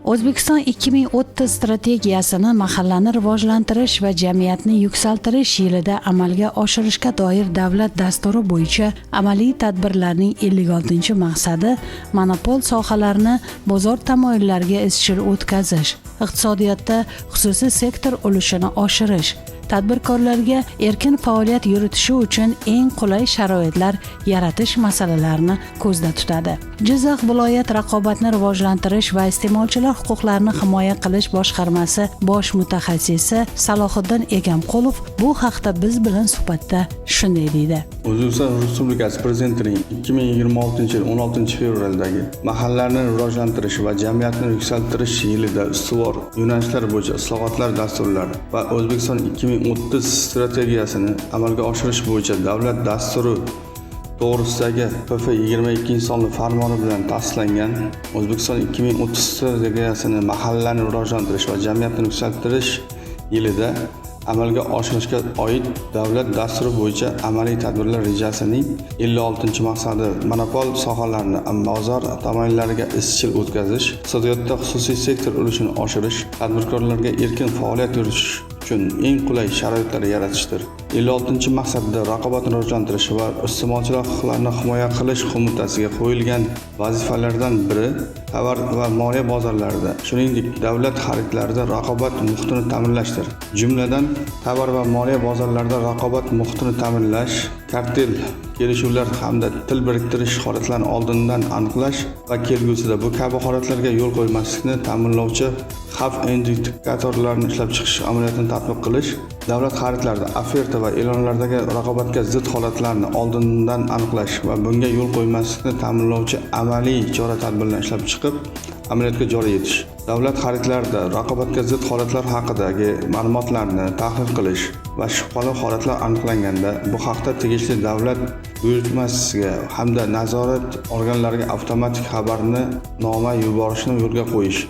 O'zbekiston 2030 strategiyasini mahallani rivojlantirish va jamiyatni yuksaltirish yilida amalga oshirishga doir davlat dasturi bo'yicha amaliy tadbirlarning 56-maqsadi monopol sohalarni bozor tamoyillariga izchil o'tkazish, iqtisodiyotda xususiy sektor ulushini oshirish, tadbirkorlarga erkin faoliyat yuritishi uchun eng qulay sharoitlar yaratish masalalarini ko'zda tutadi. Jizzax viloyat raqobatni rivojlantirish va iste'molchilar huquqlarini himoya qilish boshqarmasi bosh mutaxassisi Salohiddin Egamqulov bu haqda biz bilan suhbatda shunday deydi. O'zbekiston Respublikasi Prezidentining 2026-yil 16-fevraldagi mahallalarni rivojlantirish va jamiyatni yuksaltirish yilida ustuvor yo'nalishlar bo'yicha islohotlar dasturlari va O'zbekiston 2030 strategiyasini amalga oshirish bo'yicha davlat dasturi to'g'risidagi PP22-sonli farmoni bilan tasdiqlangan O'zbekiston 2030 strategiyasini mahallalarni rivojlantirish va jamiyatni yuksaltirish yilida amalga oshirishga oid davlat dasturi bo'yicha amaliy tadbirlar rejasining 56-maqsadi monopol sohalarni bozor tamoyillariga izchil o'tkazish, iqtisodiyotda xususiy sektor ulushini oshirish, tadbirkorlarga erkin faoliyat yuritish uchun eng qulay sharoitlar yaratishdir. 56-maqsadda raqobatni rivojlantirish va iste'molchilar huquqlarini himoya qilish qo'mitasiga qo'yilgan vazifalardan biri tovar va moliya bozorlarida, shuningdek davlat xaridlarida raqobat muhitini ta'minlashdir. Jumladan, tovar va moliya bozorlarida raqobat muhitini ta'minlash, kartel kelishuvlar hamda til biriktirish holatlarini oldindan aniqlash va kelgusida bu kabi holatlarga yo'l qo'ymaslikni ta'minlovchi xavf indikatorlarini ishlab chiqish amaliyotini tatbiq qilish, davlat xaridlarida oferta va e'lonlardagi raqobatga zid holatlarni oldindan aniqlash va bunga yo'l qo'ymaslikni ta'minlovchi amaliy chora-tadbirlarni ishlab chiqib, amaliyotga joriy etish. Davlat xaridlarida raqobatga zid holatlar haqidagi ma'lumotlarni tahlil qilish va shubhali holatlar aniqlanganda bu haqda tegishli davlat buyurtmasiga hamda nazorat organlariga avtomatik xabarni noma yuborishni yo'lga qo'yish.